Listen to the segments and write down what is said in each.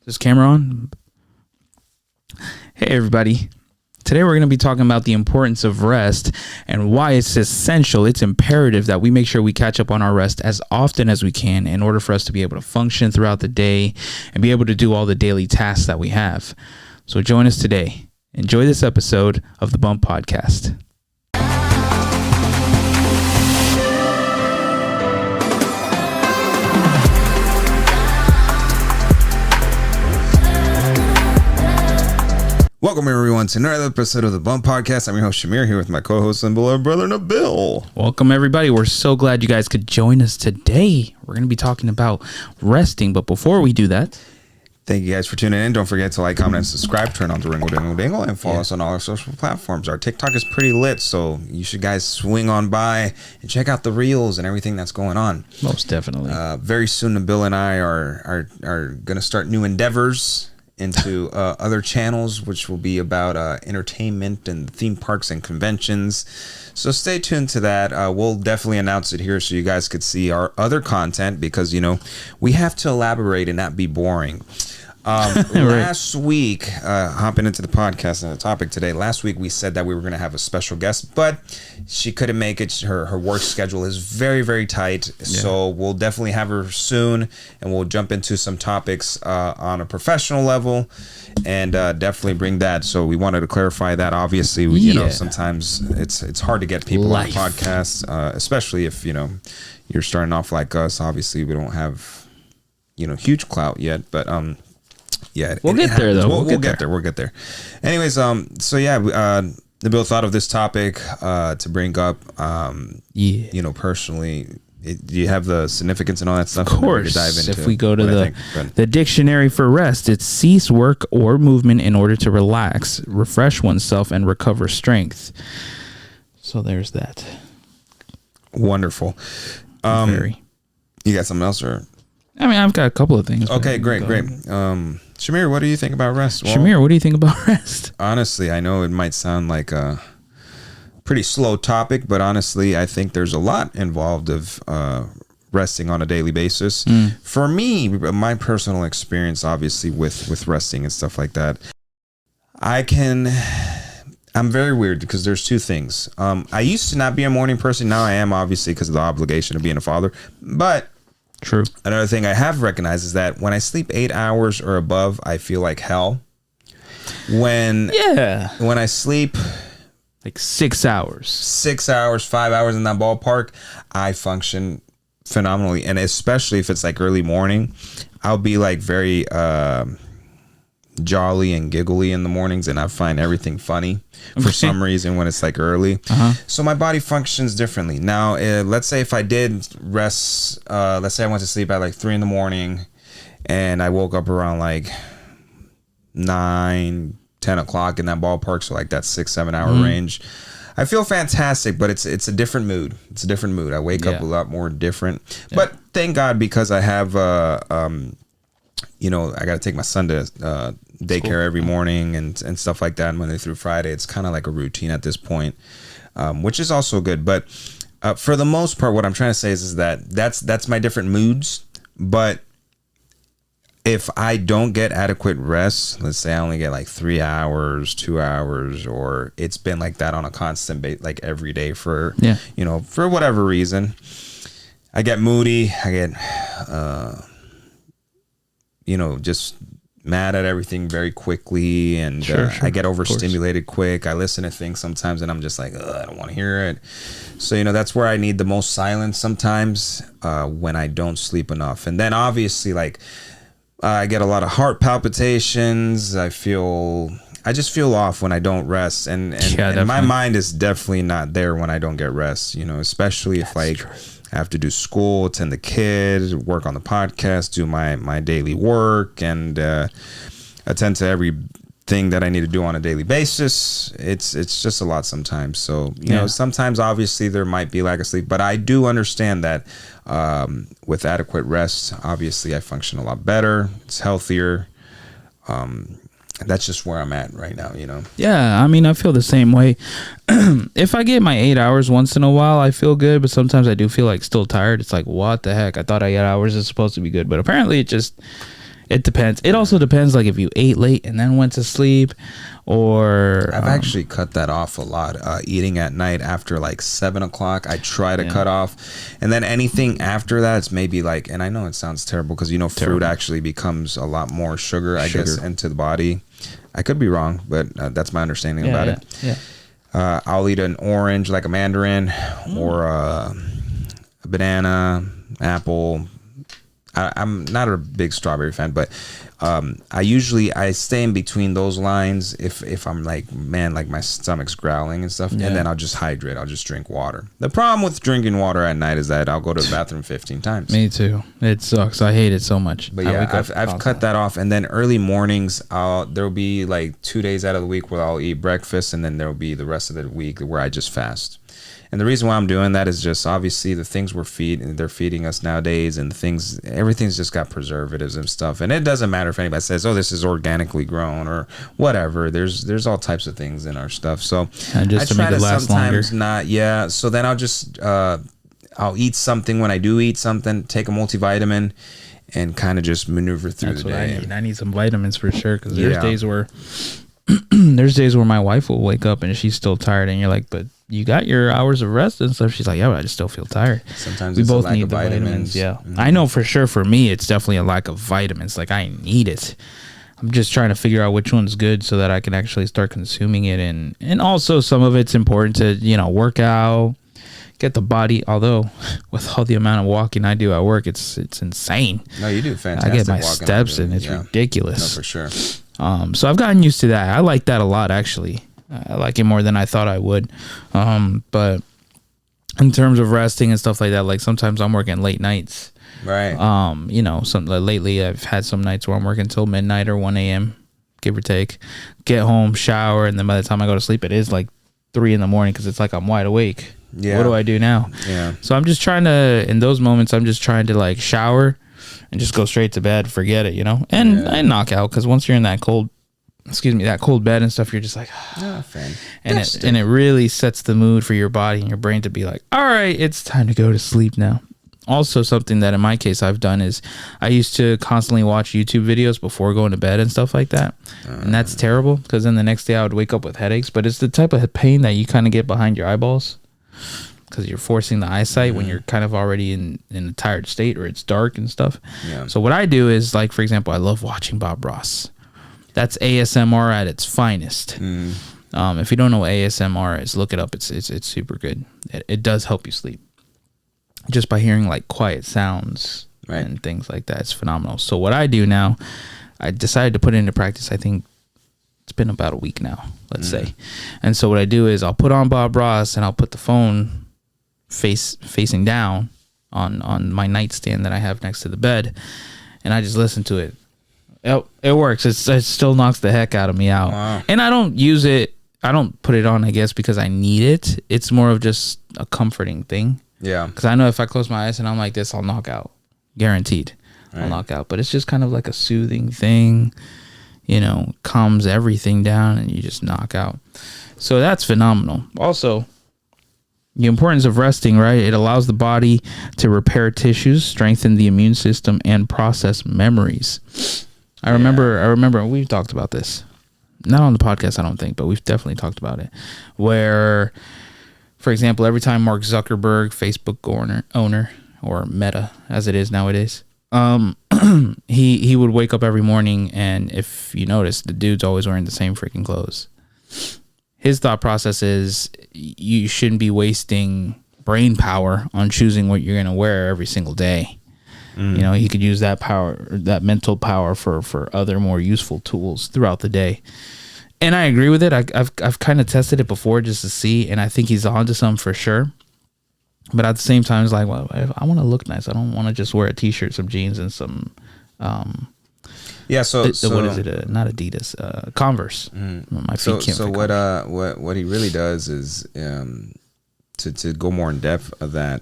This camera on? Hey, everybody. Today we're going to be talking about the importance of rest and why it's essential. It's imperative that we make sure we catch up on our rest as often as we can in order for us to be able to function throughout the day and be able to do all the daily tasks that we have. So join us today. Enjoy this episode of the Bump Podcast. Welcome everyone to another episode of the Bump Podcast. I'm your host Shamir, here with my co-host and beloved brother Nabil. Welcome everybody. We're so glad you guys could join us today. We're going to be talking about resting, but before we do that, thank you guys for tuning in. Don't forget to like, comment, and subscribe. Turn on the ringle dingle dingle and follow us on all our social platforms. Our TikTok is pretty lit, so you should guys swing on by and check out the reels and everything that's going on. Most definitely. Very soon, Nabil and I are going to start new endeavors into other channels, which will be about entertainment and theme parks and conventions. So stay tuned to that. We'll definitely announce it here so you guys could see our other content, because you know we have to elaborate and not be boring. Last week, hopping into the podcast and the topic today, last week we said that we were going to have a special guest, but she couldn't make it. Her work schedule is very, very tight. Yeah. So we'll definitely have her soon, and we'll jump into some topics on a professional level and definitely bring that. So we wanted to clarify that. Obviously, you know, sometimes it's hard to get people on podcasts, especially if, you know, you're starting off like us. Obviously, we don't have, you know, huge clout yet, but yeah, we'll get there though. We'll get there. We'll get there. Anyways, so yeah, Nabil thought of this topic to bring up. You know, personally, do you have the significance and all that stuff? Of course. To dive into if we go to the dictionary for rest, it's cease work or movement in order to relax, refresh oneself, and recover strength. So there's that. Wonderful. Very. You got something else, or? I mean, I've got a couple of things. Okay, great. Shamir, what do you think about rest? Well, Shamir, what do you think about rest? Honestly, I know it might sound like a pretty slow topic, but honestly, I think there's a lot involved of resting on a daily basis. For me, my personal experience, obviously, with resting and stuff like that, I'm very weird because there's two things. I used to not be a morning person. Now I am, obviously, because of the obligation of being a father. But true. Another thing I have recognized is that when I sleep 8 hours or above, I feel like when I sleep like 6 hours, 5 hours in that ballpark, I function phenomenally. And especially if it's like early morning, I'll be like very jolly and giggly in the mornings, and I find everything funny for some reason when it's like early. So my body functions differently. Now, let's say if I did rest, let's say I went to sleep at like 3 a.m. and I woke up around like 9, 10 o'clock in that ballpark, so like that 6-7 hour range, I feel fantastic, but it's a different mood. It's a different mood. I wake up a lot more different. But thank God, because I have you know, I got to take my son to daycare every morning and stuff like that, Monday through Friday. It's kind of like a routine at this point, which is also good. But for the most part, what I'm trying to say is that that's my different moods. But if I don't get adequate rest, let's say I only get like 3 hours, 2 hours, or it's been like that on a constant base, like every day for, you know, for whatever reason, I get moody. I get, you know, just mad at everything very quickly, and I get overstimulated quick. I listen to things sometimes and I'm just like, I don't want to hear it. So, you know, that's where I need the most silence sometimes, when I don't sleep enough. And then obviously, like, I get a lot of heart palpitations. I just feel off when I don't rest, and my mind is definitely not there when I don't get rest, you know, especially if I have to do school, attend the kids, work on the podcast, do my daily work, and attend to everything that I need to do on a daily basis. It's just a lot sometimes. So, you know, sometimes obviously there might be lack of sleep, but I do understand that with adequate rest, obviously I function a lot better. It's healthier. That's just where I'm at right now, you know? Yeah, I mean, I feel the same way. If I get my 8 hours once in a while, I feel good, but sometimes I do feel like still tired. It's like, what the heck? I thought 8 hours is supposed to be good, but apparently It depends. It also depends, like if you ate late and then went to sleep, or I've actually cut that off a lot. Eating at night after like 7 o'clock, I try to cut off, and then anything after that, it's maybe like. And I know it sounds terrible because fruit actually becomes a lot more sugar, I guess, into the body. I could be wrong, but that's my understanding about it. Yeah. I'll eat an orange, like a mandarin, or a banana, apple. I'm not a big strawberry fan, but I stay in between those lines if I'm like, man, like my stomach's growling and stuff, and then I'll just hydrate. I'll just drink water. The problem with drinking water at night is that I'll go to the bathroom 15 times. Me too. It sucks. I hate it so much. But yeah, I've cut that off, and then early mornings, there'll be like 2 days out of the week where I'll eat breakfast, and then there'll be the rest of the week where I just fast. And the reason why I'm doing that is just obviously the things they're feeding us nowadays, and everything's just got preservatives and stuff. And it doesn't matter if anybody says, "Oh, this is organically grown" or whatever. There's all types of things in our stuff. So and just to make it last longer. So then I'll just I'll eat something when I do eat something. Take a multivitamin, and kind of just maneuver through the day. I need some vitamins for sure, because there's days where my wife will wake up and she's still tired, and you're like, but you got your hours of rest and stuff. She's like, yeah, but I just still feel tired. Sometimes we both need the vitamins. Yeah. Mm-hmm. I know for sure for me, it's definitely a lack of vitamins. Like, I need it. I'm just trying to figure out which one's good so that I can actually start consuming it. And also some of it's important to, work out, get the body. Although with all the amount of walking I do at work, it's insane. No, you do fantastic. I get my steps in. It's ridiculous. No, for sure. So I've gotten used to that. I like that a lot, actually. I like it more than I thought I would. But in terms of resting and stuff like that, like sometimes I'm working late nights. Right. Lately I've had some nights where I'm working till midnight or 1 a.m., give or take. Get home, shower, and then by the time I go to sleep, it is like 3 a.m. because it's like I'm wide awake. Yeah. What do I do now? Yeah. So I'm just trying to, in those moments, I'm just trying to like shower and just go straight to bed, forget it, and knock out, because once you're in that cold bed and stuff, you're just like, and it really sets the mood for your body and your brain to be like, all right, it's time to go to sleep now. Also, something that in my case I've done is I used to constantly watch YouTube videos before going to bed and stuff like that. And that's terrible, because then the next day I would wake up with headaches. But it's the type of pain that you kind of get behind your eyeballs, because you're forcing the eyesight when you're kind of already in a tired state, or it's dark and stuff. Yeah. So what I do is, like, for example, I love watching Bob Ross. That's ASMR at its finest. If you don't know what ASMR is, look it up. It's super good. It does help you sleep just by hearing like quiet sounds and things like that. It's phenomenal. So what I do now, I decided to put it into practice. I think it's been about a week now, let's say. And so what I do is I'll put on Bob Ross, and I'll put the phone facing down on my nightstand that I have next to the bed, and I just listen to it. It works. It still knocks the heck out of me out. Wow. And I don't use it. I don't put it on, I guess, because I need it. It's more of just a comforting thing. Yeah. Because I know if I close my eyes and I'm like this, I'll knock out. Guaranteed. I'll knock out. But it's just kind of like a soothing thing. Calms everything down, and you just knock out. So that's phenomenal. Also, the importance of resting, right? It allows the body to repair tissues, strengthen the immune system, and process memories. I remember we've talked about this. Not on the podcast, I don't think, but we've definitely talked about it. Where, for example, every time Mark Zuckerberg, Facebook owner, or Meta, as it is nowadays, he would wake up every morning, and if you notice, the dude's always wearing the same freaking clothes. His thought process is you shouldn't be wasting brain power on choosing what you're going to wear every single day. He could use that power, that mental power, for other more useful tools throughout the day. And I agree with it. I've kind of tested it before just to see, and I think he's onto some for sure. But at the same time, it's like, well, I want to look nice. I don't want to just wear a t-shirt, some jeans, and some So what is it? Not Adidas, Converse. My feet can't. So what he really does is to go more in depth of that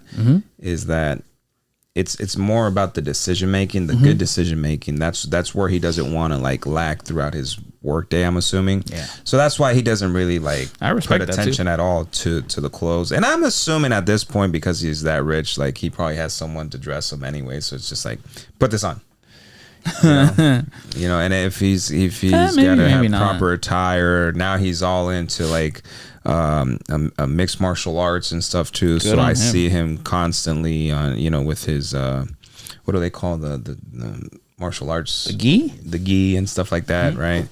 is that it's more about the decision making, the good decision making. That's where he doesn't want to like lack throughout his workday, I'm assuming. Yeah. So that's why he doesn't really like put attention at all to the clothes. And I'm assuming at this point, because he's that rich, like he probably has someone to dress him anyway. So it's just like, put this on. And if he's maybe, got to have maybe not. proper attire, now he's all into like a mixed martial arts and stuff too. So I see him constantly on, with his what do they call the martial arts, the gi and stuff like that, right?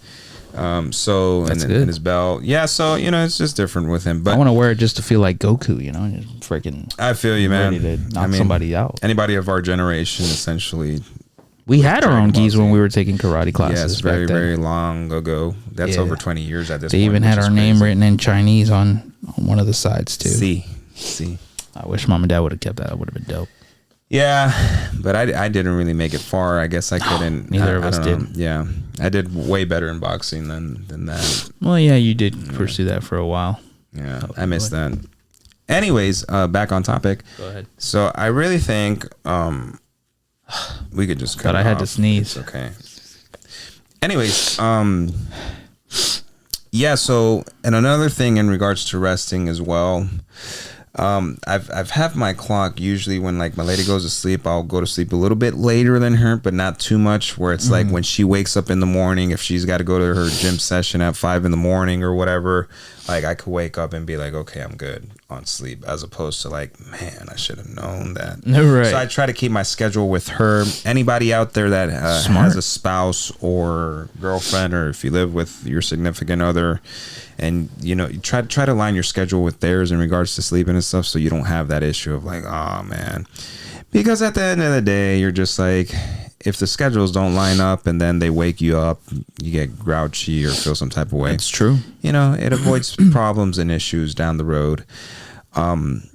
So and his belt, so it's just different with him. But I want to wear it just to feel like Goku, just freaking. I feel you, man. Ready to knock somebody out. Anybody of our generation, essentially. We had our own gis when we were taking karate classes. Yes, very, very long ago. That's over 20 years at this point. They even had our name written in Chinese on one of the sides too. See. I wish mom and dad would have kept that. That would have been dope. Yeah, but I didn't really make it far. I guess I couldn't. Neither of us did. Yeah, I did way better in boxing than that. Well, yeah, you did pursue that for a while. Yeah, I missed that. Anyways, back on topic. Go ahead. So I really think we could just cut But I had to sneeze. It's okay. Anyways, yeah. So, and another thing in regards to resting as well. I've had my clock. Usually when like my lady goes to sleep, I'll go to sleep a little bit later than her, but not too much, where it's like when she wakes up in the morning, if she's got to go to her gym session at 5 a.m. or whatever, like I could wake up and be like, okay, I'm good on sleep, as opposed to like, man, I should have known that. Right. So I try to keep my schedule with her. Anybody out there that has a spouse or girlfriend, or if you live with your significant other, and you try to align your schedule with theirs in regards to sleeping and stuff, so you don't have that issue of like, oh man, because at the end of the day, you're just like, if the schedules don't line up and then they wake you up, you get grouchy or feel some type of way. It's true. It avoids problems and issues down the road. And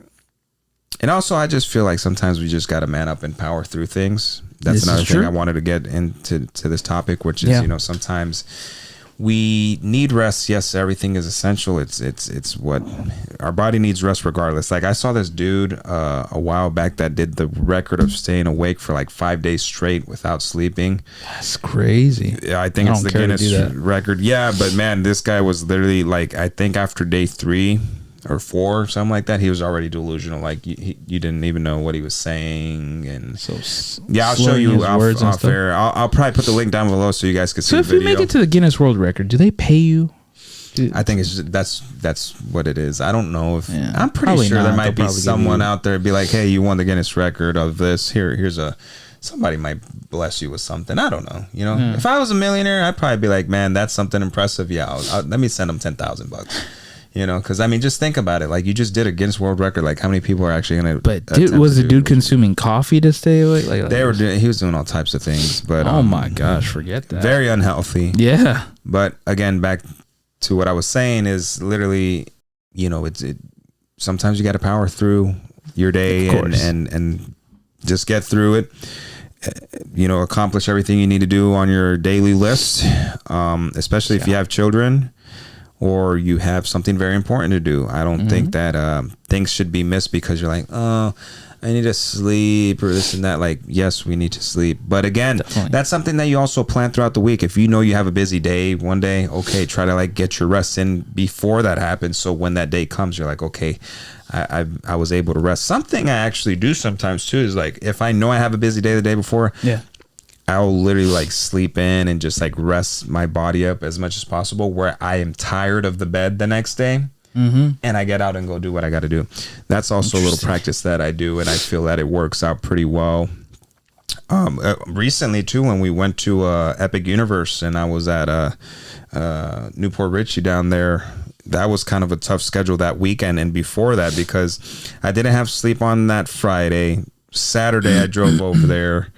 also, I just feel like sometimes we just got to man up and power through things. That's another thing I wanted to get into this topic, which is, sometimes we need rest. Yes, everything is essential. It's what our body needs, rest regardless. Like I saw this dude a while back that did the record of staying awake for like 5 days straight without sleeping. That's crazy. Yeah, I think it's the Guinness record. Yeah, but man, this guy was literally like, I think after day 3 or 4 or something like that, he was already delusional. Like you didn't even know what he was saying. And so yeah, I'll show you off air. I'll probably put the link down below so you guys can see the video. So if you make it to the Guinness World Record, do they pay you? I think it's just, that's what it is. I don't know if I'm pretty sure there might be someone out there be like, hey, you won the Guinness record of this. Here's somebody might bless you with something. I don't know. If I was a millionaire, I'd probably be like, man, that's something impressive. Yeah, let me send them $10,000. Because I mean, just think about it. Like you just did a Guinness World Record. Like how many people are actually gonna? But was the dude consuming coffee to stay awake? He was doing all types of things. But oh my gosh, forget that. Very unhealthy. Yeah. But again, back to what I was saying is literally, it. Sometimes you got to power through your day and just get through it. Accomplish everything you need to do on your daily list, especially if you have children. Or you have something very important to do. I don't think that things should be missed because you're like, oh, I need to sleep or this and that. Like, yes, we need to sleep. But again, that's something that you also plan throughout the week. If you know you have a busy day one day, okay, try to like get your rest in before that happens. So when that day comes, you're like, okay, I was able to rest. Something I actually do sometimes too is like, if I know I have a busy day the day before, I'll literally like sleep in and just like rest my body up as much as possible where I am tired of the bed the next day and I get out and go do what I got to do. That's also a little practice that I do, and I feel that it works out pretty well. Recently too, when we went to Epic Universe and I was at Newport Richie down there, that was kind of a tough schedule that weekend and before that because I didn't have sleep on that Friday. Saturday I drove over there.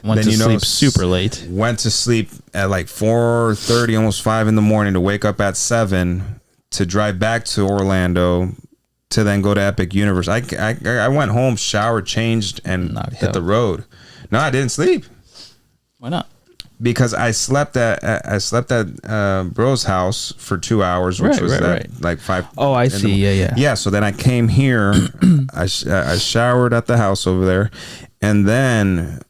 Went to sleep super late. Went to sleep at like 4:30, almost 5 in the morning to wake up at 7 to drive back to Orlando to then go to Epic Universe. I went home, showered, changed, and hit the road. No, I didn't sleep. Why not? Because I slept at bro's house for 2 hours, which was like 5. Oh, I see. Yeah. Yeah. So then I came here. I showered at the house over there, and then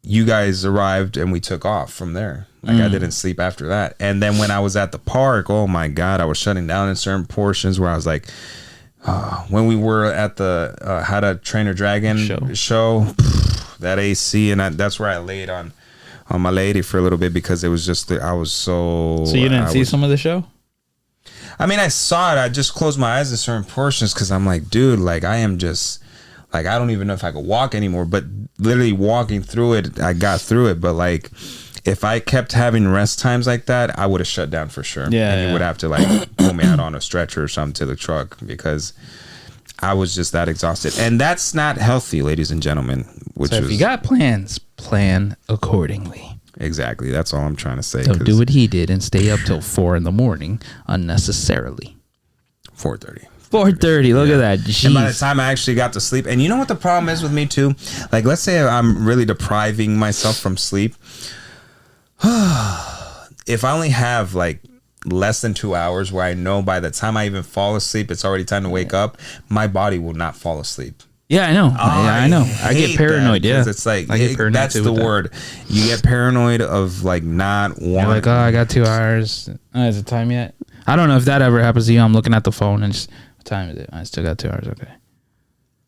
you guys arrived and we took off from there. Like I didn't sleep after that. And then when I was at the park, oh my God, I was shutting down in certain portions where I was like, when we were at the How to Train Your Dragon show, that AC, and that's where I laid on on my lady for a little bit because it was just I was so. So you didn't see some of the show? I mean, I saw it. I just closed my eyes in certain portions because I'm like, dude, like I am just like I don't even know if I could walk anymore. But literally walking through it, I got through it. But like, if I kept having rest times like that, I would have shut down for sure. Yeah, and you would have to like pull me out on a stretcher or something to the truck because I was just that exhausted. And that's not healthy, ladies and gentlemen. So if you got plans, plan accordingly. Exactly. That's all I'm trying to say. Don't do what he did and stay up till 4 a.m. unnecessarily. 4:30. 4:30. Look at that. Jeez. And by the time I actually got to sleep, and you know what the problem is with me too? Like, let's say I'm really depriving myself from sleep. If I only have like less than 2 hours where I know by the time I even fall asleep, it's already time to wake up, my body will not fall asleep. Yeah, I know. I know. I get paranoid. Yeah, it's like I get paranoid that's the word. You get paranoid of like not wanting. You're like, oh, I got 2 hours. Oh, is it time yet? I don't know if that ever happens to you. I'm looking at the phone and just, what time is it? I still got 2 hours. Okay.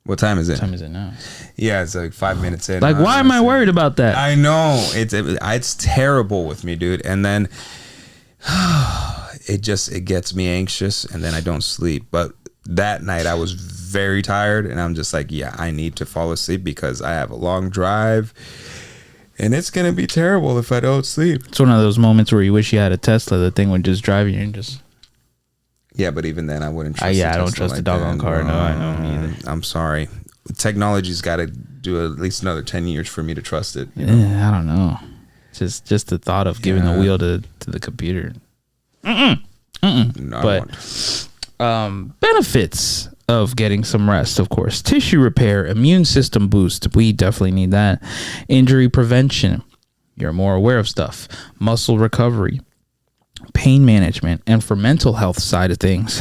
What time is it? What time is it now? Yeah, it's like 5 minutes in. Like, why am I worried about that? I know it's terrible with me, dude. And then it gets me anxious, and then I don't sleep. But that night I was very tired, and I'm just like, yeah, I need to fall asleep because I have a long drive, and it's gonna be terrible if I don't sleep. It's one of those moments where you wish you had a Tesla. The thing would just drive you and just. Yeah, but even then, I wouldn't trust. I don't trust the doggone car. No, I don't either. I'm sorry. Technology's got to do at least another 10 years for me to trust it. You know? Yeah, I don't know. Just the thought of giving the wheel to the computer. No, But benefits of getting some rest, of course. Tissue repair, immune system boost. We definitely need that. Injury prevention. You're more aware of stuff. Muscle recovery. Pain management, and for mental health side of things,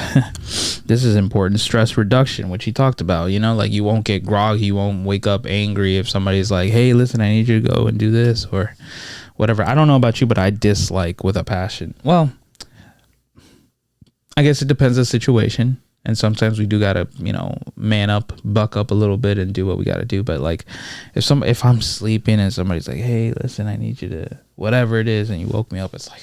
this is important. Stress reduction, which he talked about. You know, like you won't get groggy, you won't wake up angry if somebody's like, hey, listen, I need you to go and do this or whatever. I don't know about you, but I dislike with a passion. Well, I guess it depends on the situation, and sometimes we do gotta, man up, buck up a little bit and do what we gotta do. But like if I'm sleeping and somebody's like, hey, listen, I need you to whatever it is, and you woke me up, it's like,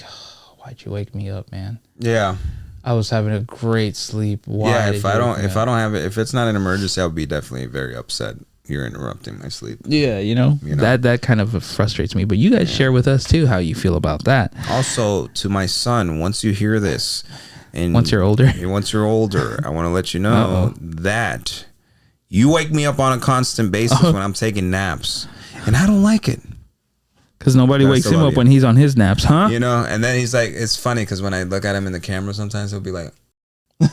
why'd you wake me up, man? Yeah, I was having a great sleep. Why? Yeah, if I don't have it, if it's not an emergency, I'll be definitely very upset. You're interrupting my sleep. Yeah, that kind of frustrates me. But you guys share with us too how you feel about that. Also, to my son, once you hear this, and once you're older, I want to let you know that you wake me up on a constant basis when I'm taking naps, and I don't like it. Because nobody wakes him up when he's on his naps, huh? And then he's like, it's funny because when I look at him in the camera, sometimes he'll be like,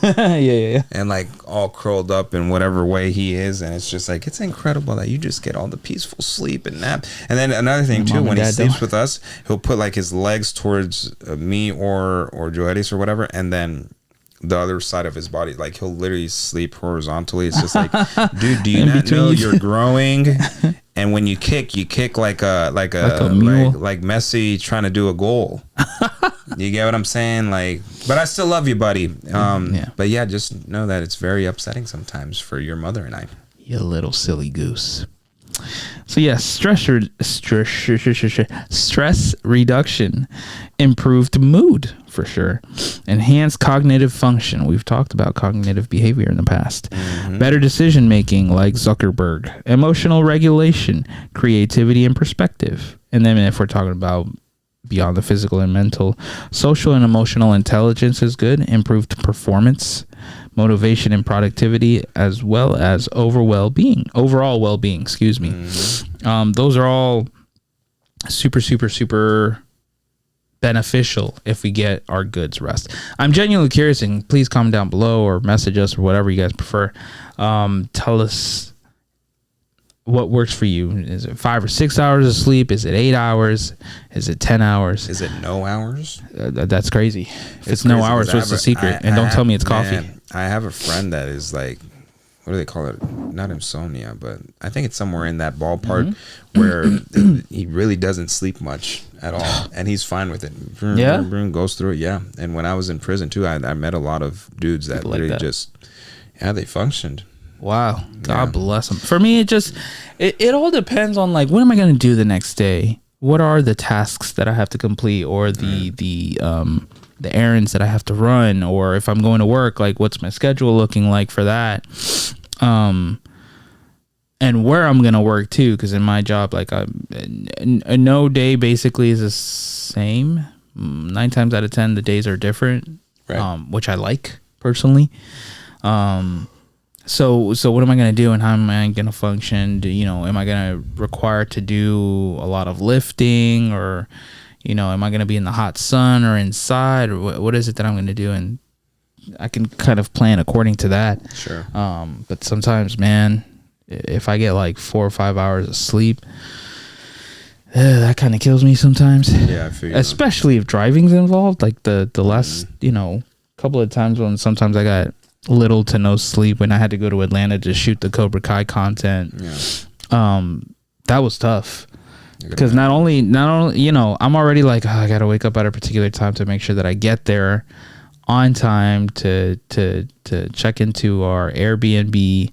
yeah. And like all curled up in whatever way he is. And it's just like, it's incredible that you just get all the peaceful sleep and nap. And then another thing too, when he sleeps with us, he'll put like his legs towards me or Joelis or whatever. And then the other side of his body, like he'll literally sleep horizontally. It's just like, dude, do you not know you're growing? And when you kick like a mule. Like Messi trying to do a goal. You get what I'm saying? Like, but I still love you, buddy. But yeah, just know that it's very upsetting sometimes for your mother and I. You little silly goose. So yes, stress reduction, improved mood for sure, enhanced cognitive function. We've talked about cognitive behavior in the past. Better decision making, like Zuckerberg. Emotional regulation, creativity, and perspective. And then if we're talking about beyond the physical and mental, social and emotional intelligence is good. Improved performance, motivation and productivity, as well as overall well-being, excuse me. Those are all super beneficial if we get our goods rest. I'm genuinely curious, and please comment down below or message us or whatever you guys prefer. Tell us what works for you. Is it 5 or 6 hours of sleep? Is it 8 hours? Is it 10 hours? Is it no hours? That's crazy. If it's no hours, what's the secret? And don't tell me it's coffee. I have a friend that is like, what do they call it? Not insomnia, but I think it's somewhere in that ballpark where he really doesn't sleep much at all, and he's fine with it. Goes through it. Yeah. And when I was in prison too, I met a lot of dudes that literally they functioned. Wow. God bless them. For me, it all depends on like, what am I going to do the next day? what are the tasks that I have to complete, or the errands that I have to run, or if I'm going to work, like what's my schedule looking like for that, and where I'm gonna work too, because in my job, like no day basically is the same. 9 times out of 10, the days are different, right. Which I like personally. So what am I going to do, and how am I going to function? Am I going to require to do a lot of lifting, or, am I going to be in the hot sun or inside, or what is it that I'm going to do? And I can kind of plan according to that. Sure. But sometimes, man, if I get like 4 or 5 hours of sleep, that kind of kills me sometimes. Yeah, I figure. Especially if driving's involved. Like the last, couple of times when sometimes I got little to no sleep when I had to go to Atlanta to shoot the Cobra Kai content. Yeah. That was tough. Because not only, I'm already like, I got to wake up at a particular time to make sure that I get there on time to check into our Airbnb,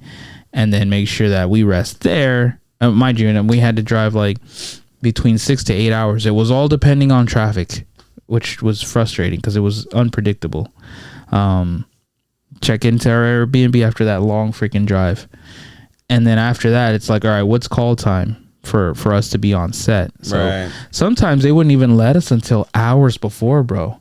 and then make sure that we rest there. Mind you, and we had to drive like between 6 to 8 hours. It was all depending on traffic, which was frustrating because it was unpredictable. Check into our Airbnb after that long freaking drive, and then after that, it's like, all right, what's call time for us to be on set? So sometimes they wouldn't even let us until hours before, bro.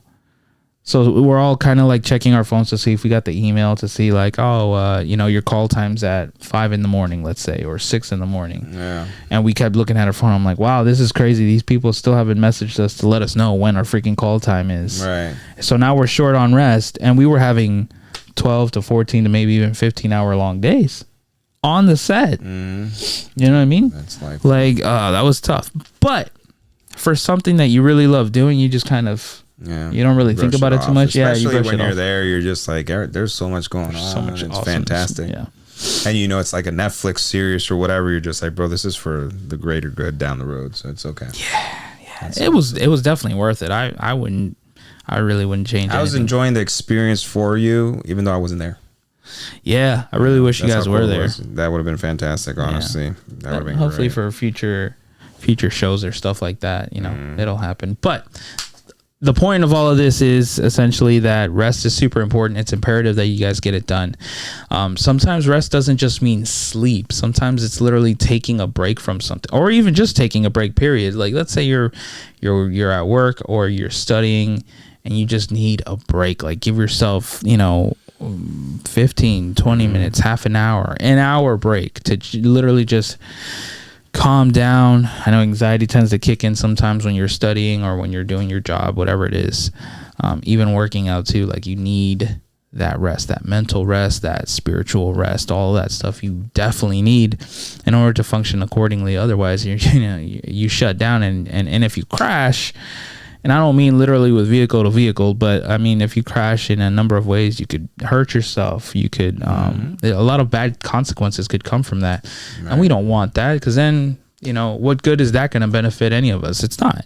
So we're all kind of like checking our phones to see if we got the email, to see like, your call time's at 5 a.m, let's say, or 6 a.m. Yeah. And we kept looking at our phone. I'm like, wow, this is crazy. These people still haven't messaged us to let us know when our freaking call time is. Right. So now we're short on rest, and we were having 12 to 14 to maybe even 15-hour long days on the set. You know what I mean? That's life. Like, that was tough. But for something that you really love doing, you just kind of, you don't really think about it too much. Especially you when you're there, you're just like, there's so much going on. So much. It's fantastic. Yeah. And it's like a Netflix series or whatever. You're just like, bro, this is for the greater good down the road. So it's okay. Yeah. It was definitely worth it. I really wouldn't change it. I was enjoying the experience for you, even though I wasn't there. Yeah, I really wish you guys were there. That would have been fantastic, honestly. That would have been hopefully great. For future shows or stuff like that, it'll happen. But the point of all of this is essentially that rest is super important. It's imperative that you guys get it done. Sometimes rest doesn't just mean sleep. Sometimes it's literally taking a break from something, or even just taking a break, period. Like, let's say you're at work or you're studying and you just need a break. Like, give yourself, 15, 20 minutes, half an hour break to literally just calm down. I know anxiety tends to kick in sometimes when you're studying or when you're doing your job, whatever it is. Even working out too, like, you need that rest, that mental rest, that spiritual rest, all of that stuff you definitely need in order to function accordingly. Otherwise, you shut down, and if you crash, and I don't mean literally with vehicle to vehicle, but I mean, if you crash in a number of ways, you could hurt yourself. You could, a lot of bad consequences could come from that. Right. And we don't want that, because then, what good is that going to benefit any of us? It's not.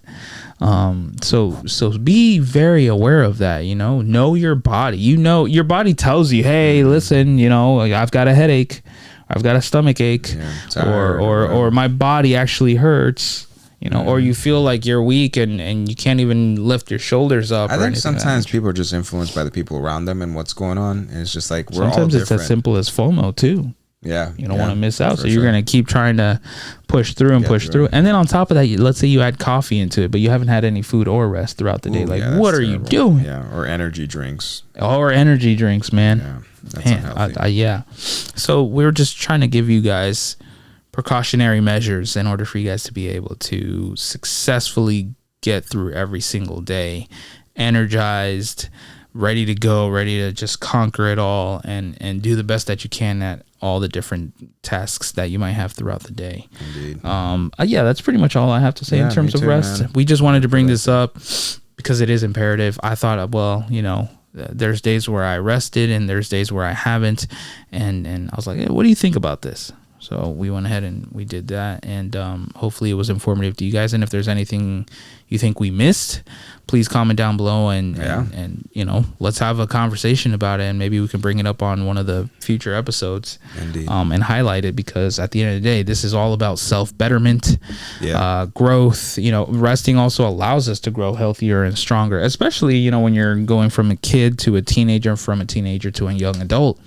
So be very aware of that, know your body. Your body tells you, hey, listen, I've got a headache, I've got a stomach ache, or my body actually hurts. Or you feel like you're weak and you can't even lift your shoulders up. I think sometimes people are just influenced by the people around them and what's going on. And it's just like, we're all different. Sometimes it's as simple as FOMO too. Yeah. You don't want to miss out. So you're going to keep trying to push through. And then on top of that, let's say you add coffee into it, but you haven't had any food or rest throughout the day. What are you doing? Yeah. Or energy drinks. Man. Yeah. That's unhealthy. Yeah. So we're just trying to give you guys precautionary measures in order for you guys to be able to successfully get through every single day energized, ready to go, ready to just conquer it all and do the best that you can at all the different tasks that you might have throughout the day. Indeed. That's pretty much all I have to say in terms of rest. Man. We just wanted to bring this up because it is imperative. I thought, there's days where I rested and there's days where I haven't, and I was like, hey, what do you think about this? So we went ahead and we did that, and hopefully it was informative to you guys. And if there's anything you think we missed, please comment down below and you know, let's have a conversation about it, and maybe we can bring it up on one of the future episodes. Indeed. And highlight it, because at the end of the day, this is all about self-betterment, growth. You know, resting also allows us to grow healthier and stronger, especially, you know, when you're going from a kid to a teenager, from a teenager to a young adult.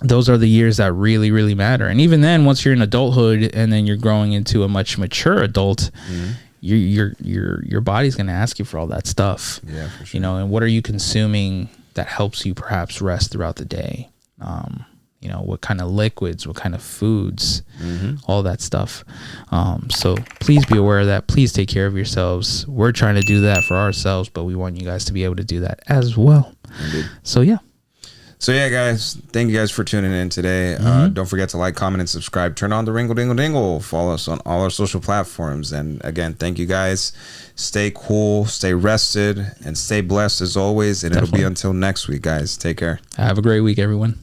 Those are the years that really, really matter. And even then, once you're in adulthood and then you're growing into a much mature adult, your body's going to ask you for all that stuff. Yeah, for sure. You know, and what are you consuming that helps you perhaps rest throughout the day? You know, what kind of liquids, what kind of foods, all that stuff. So please be aware of that. Please take care of yourselves. We're trying to do that for ourselves, but we want you guys to be able to do that as well. Indeed. So yeah. So yeah, guys, thank you guys for tuning in today. Don't forget to like, comment, and subscribe. Turn on the ringle dingle dingle. Follow us on all our social platforms. And again, thank you guys. Stay cool, stay rested, and stay blessed as always. And it'll be until next week, guys. Take care. Have a great week, everyone.